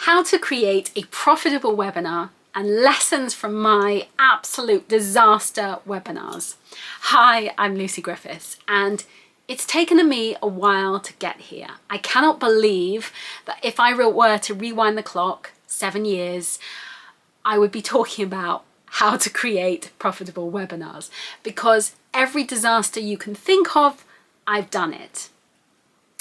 how to create a profitable webinar and lessons from my absolute disaster webinars. Hi, I'm Lucy Griffiths, and it's taken me a while to get here. I cannot believe that if I were to rewind the clock 7 years, I would be talking about how to create profitable webinars, because every disaster you can think of, I've done it.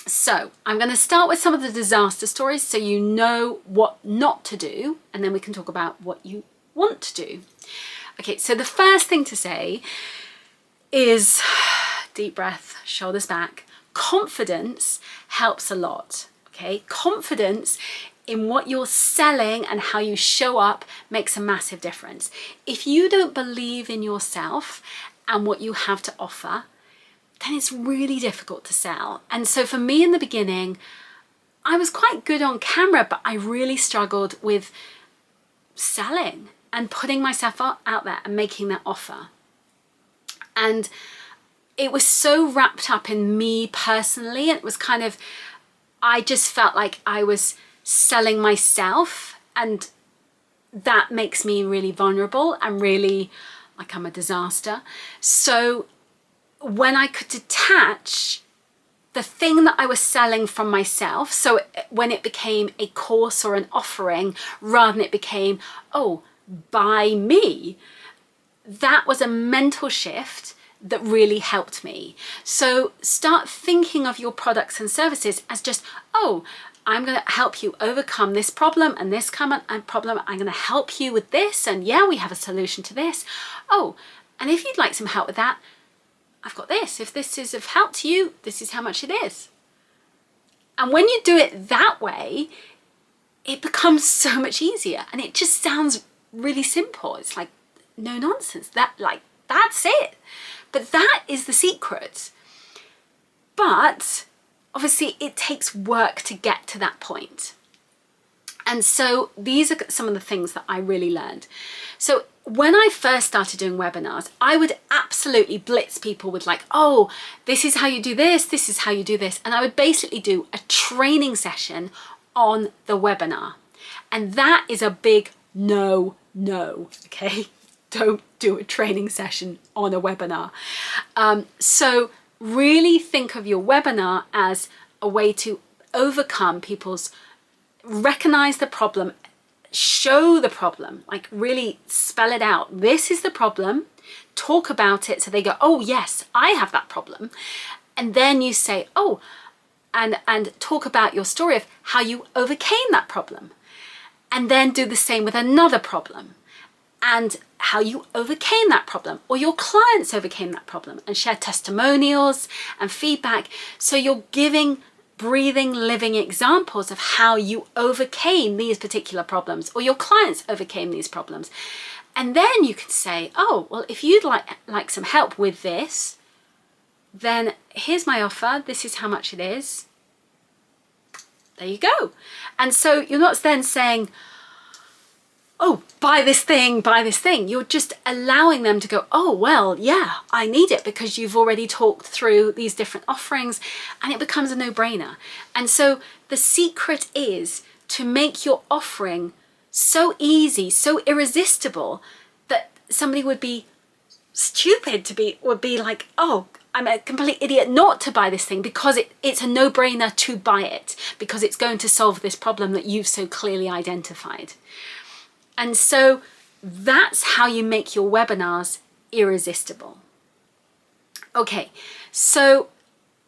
So I'm going to start with some of the disaster stories so you know what not to do, and then we can talk about what you want to do. Okay, so the first thing to say is, deep breath, shoulders back. Confidence helps a lot, okay? Confidence in what you're selling and how you show up makes a massive difference. If you don't believe in yourself and what you have to offer, then it's really difficult to sell. And so for me in the beginning, I was quite good on camera, but I really struggled with selling and putting myself out there and making that offer. And it was so wrapped up in me personally. It was kind of, I just felt like I was selling myself, and that makes me really vulnerable and really like I'm a disaster. So when I could detach the thing that I was selling from myself, so when it became a course or an offering rather than it became, oh, buy me, that was a mental shift that really helped me. So start thinking of your products and services as just, oh, I'm going to help you overcome this problem and this common problem. I'm going to help you with this, and yeah, we have a solution to this. Oh, and if you'd like some help with that, I've got this. If this is of help to you, this is how much it is. And when you do it that way, it becomes so much easier, and it just sounds really simple. It's like no nonsense. That's it. But that is the secret. But obviously it takes work to get to that point. And so these are some of the things that I really learned. So when I first started doing webinars, I would absolutely blitz people with like, oh, this is how you do this, this is how you do this. And I would basically do a training session on the webinar. And that is a big no, okay? Don't do a training session on a webinar. So really think of your webinar as a way to overcome recognize the problem, show the problem, like really spell it out. This is the problem, talk about it so they go, oh yes, I have that problem. And then you say, oh, and talk about your story of how you overcame that problem. And then do the same with another problem and how you overcame that problem, or your clients overcame that problem, and share testimonials and feedback. So you're giving breathing, living examples of how you overcame these particular problems, or your clients overcame these problems. And then you can say, oh, well, if you'd like some help with this, then here's my offer. This is how much it is. There you go. And so you're not then saying, oh, buy this thing, buy this thing. You're just allowing them to go, oh, well, yeah, I need it, because you've already talked through these different offerings, and it becomes a no-brainer. And so the secret is to make your offering so easy, so irresistible, that somebody would be stupid would be like, oh, I'm a complete idiot not to buy this thing, because it's a no-brainer to buy it, because it's going to solve this problem that you've so clearly identified. And so that's how you make your webinars irresistible. Okay, so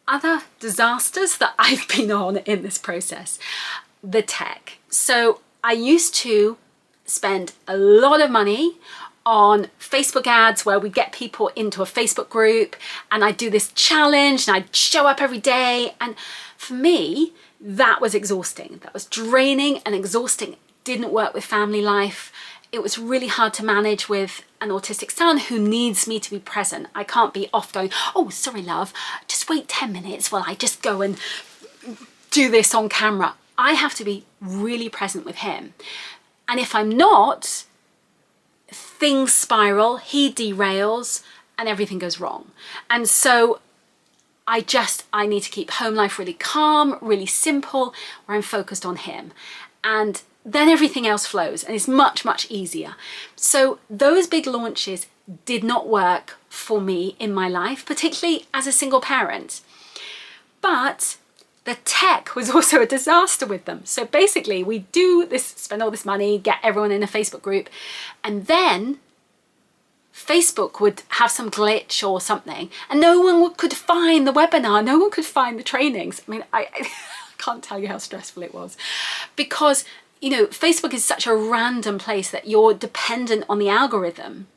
other disasters that I've been on in this process, the tech. So I used to spend a lot of money on Facebook ads where we get people into a Facebook group, and I do this challenge and I'd show up every day. And for me, that was exhausting. That was draining and exhausting. Didn't work with family life. It was really hard to manage with an autistic son who needs me to be present. I can't be off going, oh, sorry, love, just wait 10 minutes while I just go and do this on camera. I have to be really present with him. And if I'm not, things spiral, he derails, and everything goes wrong. And so I need to keep home life really calm, really simple, where I'm focused on him. and then everything else flows and it's much, much easier. So those big launches did not work for me in my life, particularly as a single parent. But the tech was also a disaster with them. So basically we do this, spend all this money, get everyone in a Facebook group, and then Facebook would have some glitch or something and no one could find the webinar, no one could find the trainings. I mean, I can't tell you how stressful it was, because you know, Facebook is such a random place that you're dependent on the algorithm.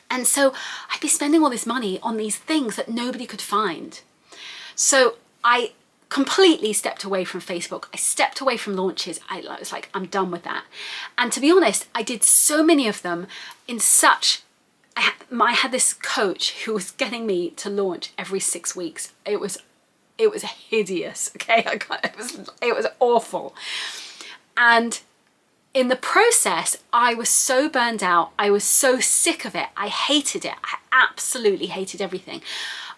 And so I'd be spending all this money on these things that nobody could find. So I completely stepped away from Facebook. I stepped away from launches. I was like, I'm done with that. And to be honest, I did so many of them in such, I had this coach who was getting me to launch every 6 weeks. It was hideous, okay? It was awful. And in the process, I was so burned out. I was so sick of it. I hated it. I absolutely hated everything.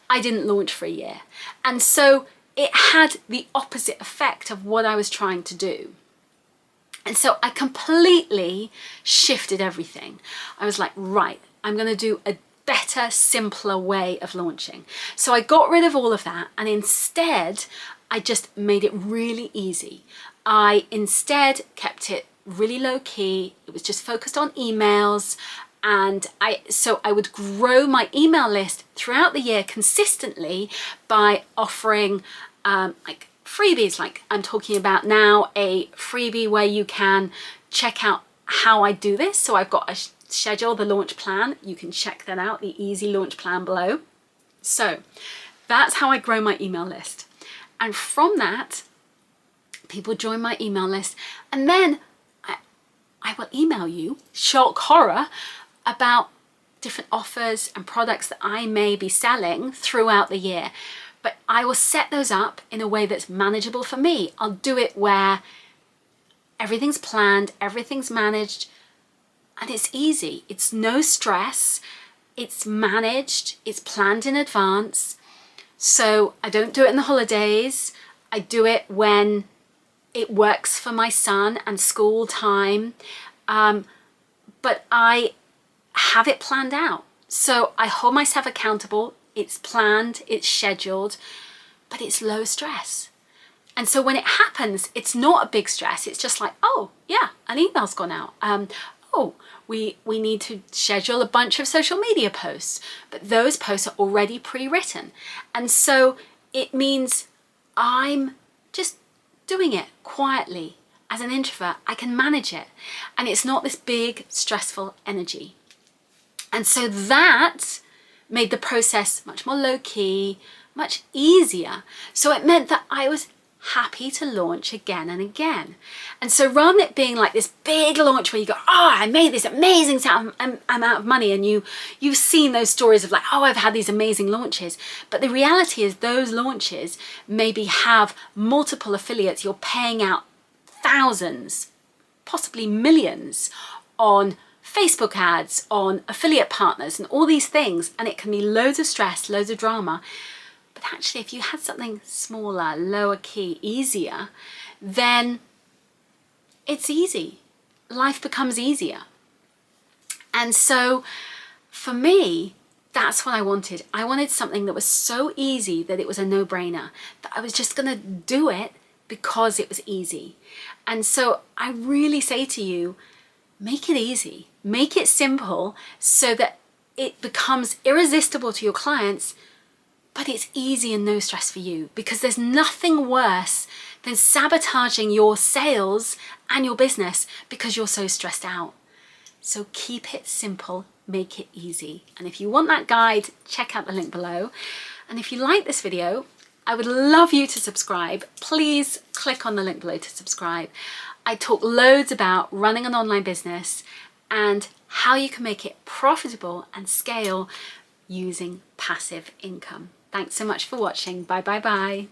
I didn't launch for a year. And so it had the opposite effect of what I was trying to do. And so I completely shifted everything. I was like, right, I'm going to do a better, simpler way of launching. So I got rid of all of that, and instead I just made it really easy. I instead kept it really low key. It was just focused on emails, and so I would grow my email list throughout the year consistently by offering like freebies, like I'm talking about now, a freebie where you can check out how I do this. So I've got a schedule, the launch plan. You can check that out, the easy launch plan below. So that's how I grow my email list. And from that, people join my email list, and then I will email you, shock horror, about different offers and products that I may be selling throughout the year. But I will set those up in a way that's manageable for me. I'll do it where everything's planned, everything's managed, and it's easy. It's no stress, it's managed, it's planned in advance. So I don't do it in the holidays. I do it when it works for my son and school time, but I have it planned out. So I hold myself accountable. It's planned, it's scheduled, but it's low stress. And so when it happens, it's not a big stress. It's just like, oh yeah, an email's gone out. Oh, we need to schedule a bunch of social media posts, but those posts are already pre-written. And so it means I'm just doing it quietly. As an introvert, I can manage it, and it's not this big stressful energy. And so that made the process much more low-key, much easier. So it meant that I was happy to launch again and again. And so rather than it being like this big launch where you go, oh, I made this amazing amount of money, and you've seen those stories of like, oh, I've had these amazing launches. But the reality is those launches maybe have multiple affiliates. You're paying out thousands, possibly millions on Facebook ads, on affiliate partners and all these things. And it can be loads of stress, loads of drama. But actually, if you had something smaller, lower key, easier, then it's easy. Life becomes easier. And so for me, that's what I wanted. I wanted something that was so easy that it was a no-brainer, that I was just going to do it because it was easy. And so I really say to you, make it easy, make it simple so that it becomes irresistible to your clients, but it's easy and no stress for you, because there's nothing worse than sabotaging your sales and your business because you're so stressed out. So keep it simple, make it easy. And if you want that guide, check out the link below. And if you like this video, I would love you to subscribe. Please click on the link below to subscribe. I talk loads about running an online business and how you can make it profitable and scale using passive income. Thanks so much for watching. Bye, bye, bye.